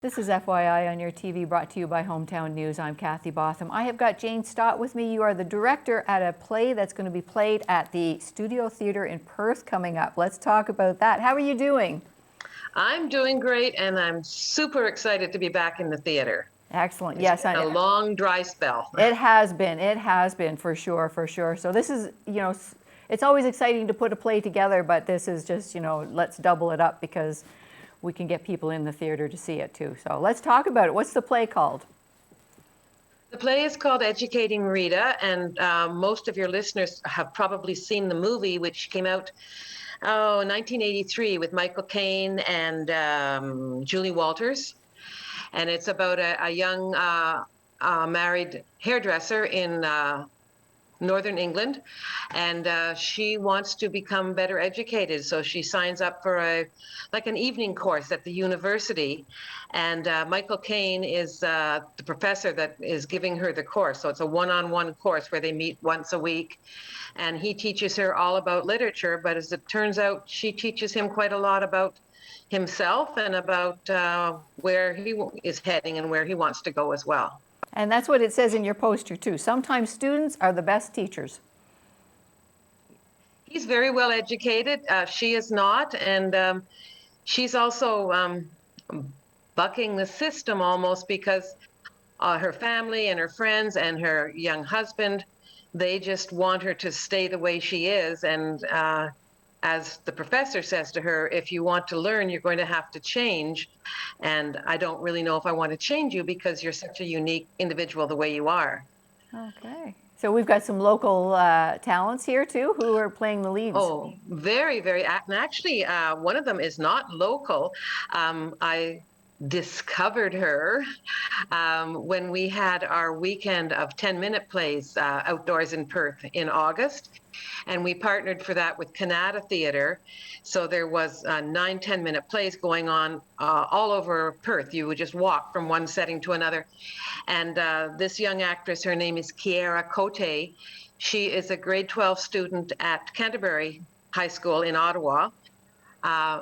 This is FYI on your TV, brought to you by Hometown News. I'm Kathy Botham. I have got Jane Stott with me. You are the director at a play that's going to be played at the Studio Theatre in Perth coming up. Let's talk about that. How are you doing? I'm doing great, and I'm super excited to be back in the theater. Excellent. It's been a long dry spell. It has been for sure, for sure. So this is, it's always exciting to put a play together, but this is just, let's double it up because we can get people in the theater to see it too. So let's talk about it. What's the play called? The play is called Educating Rita, and most of your listeners have probably seen the movie, which came out in 1983 with Michael Caine and Julie Walters. And it's about a young married hairdresser in Northern England, and she wants to become better educated, so she signs up for an evening course at the university, and Michael Caine is the professor that is giving her the course. So it's a one-on-one course where they meet once a week, and he teaches her all about literature, but as it turns out, she teaches him quite a lot about himself and about where he is heading and where he wants to go as well. And that's what it says in your poster too. Sometimes students are the best teachers. He's very well educated. She is not, and she's also bucking the system almost because her family and her friends and her young husband, they just want her to stay the way she is. And as the professor says to her, if you want to learn, you're going to have to change. And I don't really know if I want to change you because you're such a unique individual the way you are. Okay. So we've got some local talents here too who are playing the leads. Oh, very, very. And actually, one of them is not local. I discovered her when we had our weekend of 10-minute plays outdoors in Perth in August. And we partnered for that with Canada Theatre. So there was 9 10-minute plays going on all over Perth. You would just walk from one setting to another. And this young actress, her name is Kiera Cote. She is a grade 12 student at Canterbury High School in Ottawa.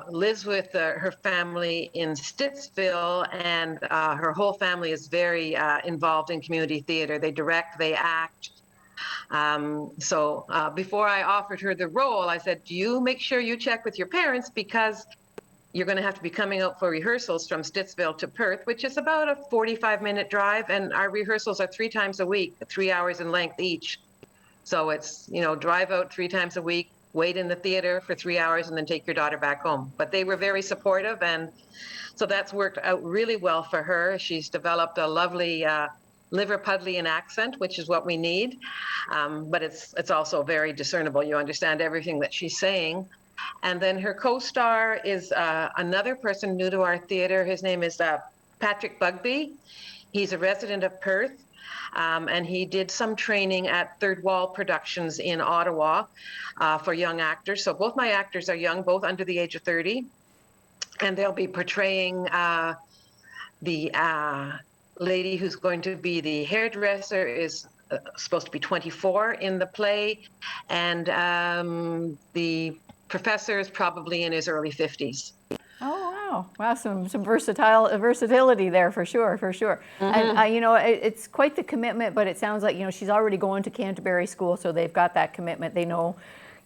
Lives with her family in Stittsville, and her whole family is very involved in community theatre. They direct, they act. So before I offered her the role, I said, do you make sure you check with your parents, because you're going to have to be coming out for rehearsals from Stittsville to Perth, which is about a 45-minute drive, and our rehearsals are 3 times a week, 3 hours in length each. So it's, drive out 3 times a week, wait in the theater for 3 hours, and then take your daughter back home. But they were very supportive, and so that's worked out really well for her. She's developed a lovely Liverpudlian accent, which is what we need, but it's also very discernible. You understand everything that she's saying. And then her co-star is another person new to our theater. His name is Patrick Bugby. He's a resident of Perth, and he did some training at Third Wall Productions in Ottawa for young actors. So both my actors are young, both under the age of 30, and they'll be portraying the lady who's going to be the hairdresser is supposed to be 24 in the play, and the professor is probably in his early 50s. Oh, wow, some versatility there for sure, for sure. Mm-hmm. And it's quite the commitment, but it sounds like she's already going to Canterbury School, so they've got that commitment. They know,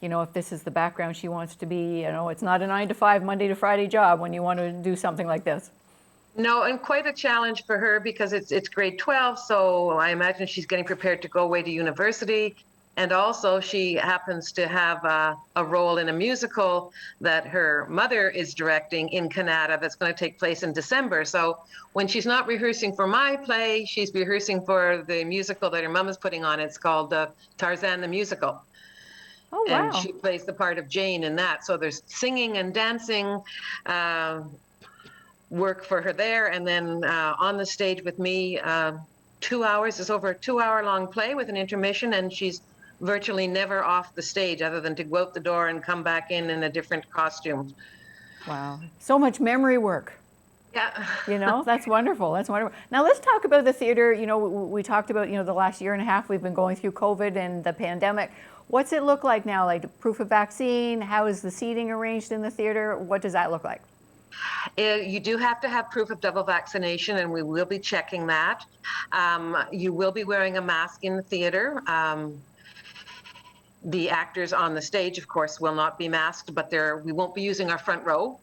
if this is the background she wants to be. It's not a 9-to-5 Monday to Friday job when you want to do something like this. No, and quite a challenge for her because it's grade 12, so I imagine she's getting prepared to go away to university. And also she happens to have a role in a musical that her mother is directing in Canada that's going to take place in December. So when she's not rehearsing for my play, she's rehearsing for the musical that her mom is putting on. It's called Tarzan the Musical. Oh, wow. And she plays the part of Jane in that. So there's singing and dancing work for her there, and then on the stage with me, 2 hours. It's over a 2-hour-long play with an intermission, and she's virtually never off the stage other than to go out the door and come back in a different costume. Wow, so much memory work. Yeah. That's wonderful. That's wonderful. Now let's talk about the theater. We talked about, the last year and a half we've been going through COVID and the pandemic. What's it look like now? Like proof of vaccine? How is the seating arranged in the theater? What does that look like? You do have to have proof of double vaccination, and we will be checking that. You will be wearing a mask in the theater. The actors on the stage, of course, will not be masked, but we won't be using our front row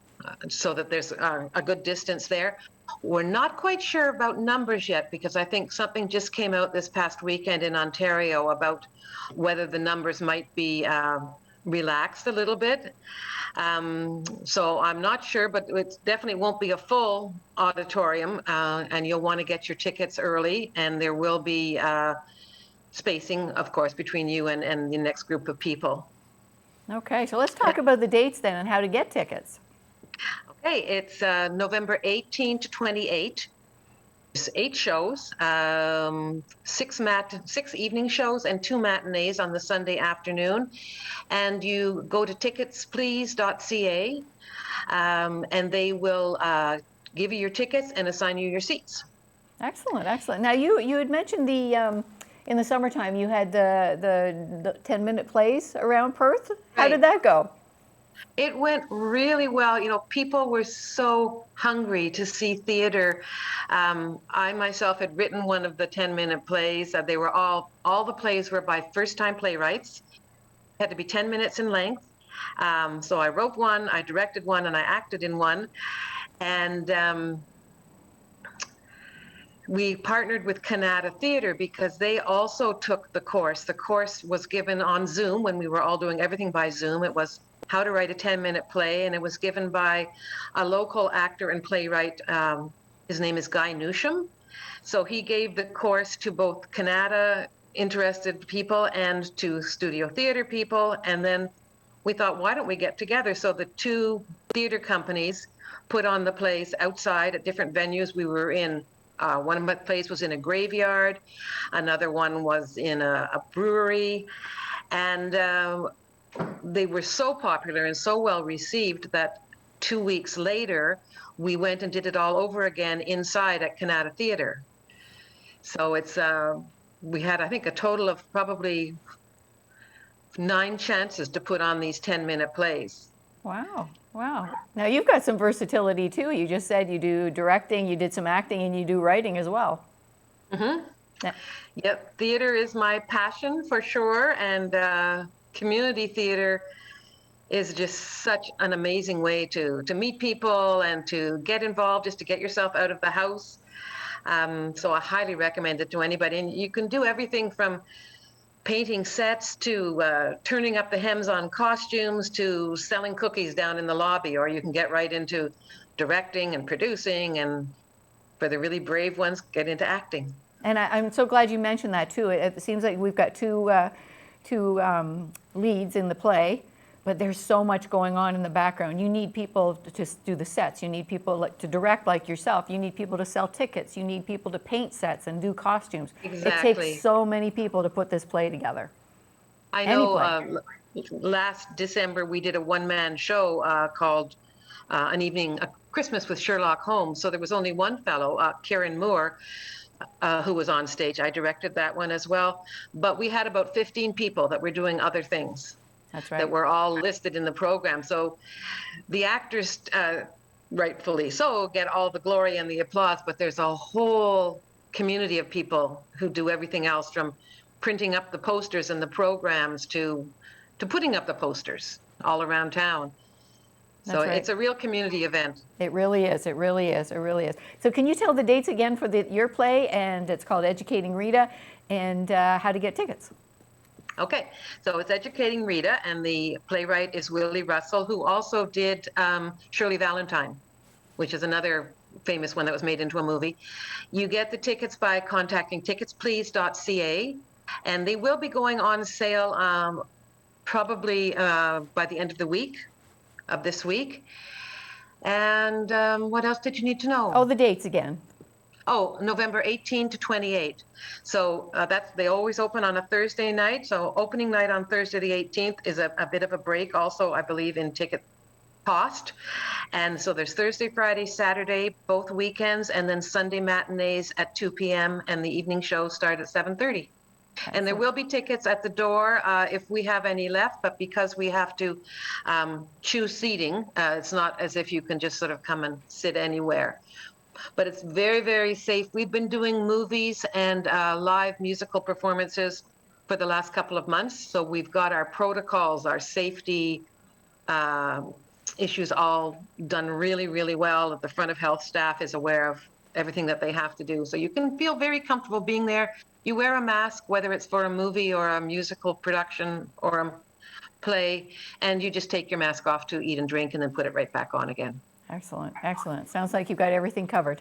so that there's a good distance there. We're not quite sure about numbers yet because I think something just came out this past weekend in Ontario about whether the numbers might be relaxed a little bit. So I'm not sure, but it definitely won't be a full auditorium, and you'll want to get your tickets early, and there will be spacing, of course, between you and the next group of people. Okay, so let's talk about the dates then and how to get tickets. Okay, it's November 18 to 28. There's 8 shows, 6 evening shows and 2 matinees on the Sunday afternoon. And you go to ticketsplease.ca, and they will give you your tickets and assign you your seats. Excellent, excellent. Now you had mentioned in the summertime you had the 10-minute plays around Perth. How Right. did that go? It went really well. You know, people were so hungry to see theater. I myself had written one of the 10-minute plays. They were all the plays were by first-time playwrights. Had to be 10 minutes in length. So I wrote one, I directed one, and I acted in one. And we partnered with Canada Theatre because they also took the course. The course was given on Zoom when we were all doing everything by Zoom. It was how to write a 10-minute play, and it was given by a local actor and playwright. His name is Guy Newsham. So he gave the course to both Canada interested people and to studio theater people. And then we thought, why don't we get together? So the 2 theater companies put on the plays outside at different venues. We were in one of my plays was in a graveyard, another one was in a brewery, and they were so popular and so well received that 2 weeks later we went and did it all over again inside at Canada Theatre. So it's we had, I think, a total of probably 9 chances to put on these 10-minute plays. Wow, wow. Now you've got some versatility too. You just said you do directing, you did some acting, and you do writing as well. Mm-hmm. Yeah. Yep, theater is my passion for sure, and community theater is just such an amazing way to meet people and to get involved, just to get yourself out of the house. So I highly recommend it to anybody. And you can do everything from painting sets to turning up the hems on costumes to selling cookies down in the lobby, or you can get right into directing and producing, and for the really brave ones, get into acting. And I'm so glad you mentioned that too. It seems like we've got two leads in the play, but there's so much going on in the background. You need people to do the sets. You need people to direct like yourself. You need people to sell tickets. You need people to paint sets and do costumes. Exactly. It takes so many people to put this play together. I know last December we did a one-man show called An Evening, a Christmas with Sherlock Holmes. So there was only one fellow, Kieran Moore, who was on stage. I directed that one as well. But we had about 15 people that were doing other things. That's right. That were all listed in the program. So the actors, rightfully so, get all the glory and the applause, but there's a whole community of people who do everything else, from printing up the posters and the programs to putting up the posters all around town. So That's right. It's a real community event. It really is. It really is. It really is. So can you tell the dates again for your play? And it's called Educating Rita, and how to get tickets. Okay, so it's Educating Rita, and the playwright is Willie Russell, who also did Shirley Valentine, which is another famous one that was made into a movie. You get the tickets by contacting ticketsplease.ca, and they will be going on sale probably by the end of the week, of this week. And what else did you need to know? Oh, the dates again. Oh, November 18 to 28. So they always open on a Thursday night. So opening night on Thursday the 18th is a bit of a break also, I believe, in ticket cost. And so there's Thursday, Friday, Saturday, both weekends, and then Sunday matinees at 2 p.m. and the evening shows start at 7:30. And there will be tickets at the door if we have any left, but because we have to choose seating, it's not as if you can just sort of come and sit anywhere. But it's very, very safe. We've been doing movies and live musical performances for the last couple of months. So we've got our protocols, our safety issues all done really, really well. The front of health staff is aware of everything that they have to do. So you can feel very comfortable being there. You wear a mask, whether it's for a movie or a musical production or a play, and you just take your mask off to eat and drink and then put it right back on again. Excellent, excellent. Sounds like you've got everything covered.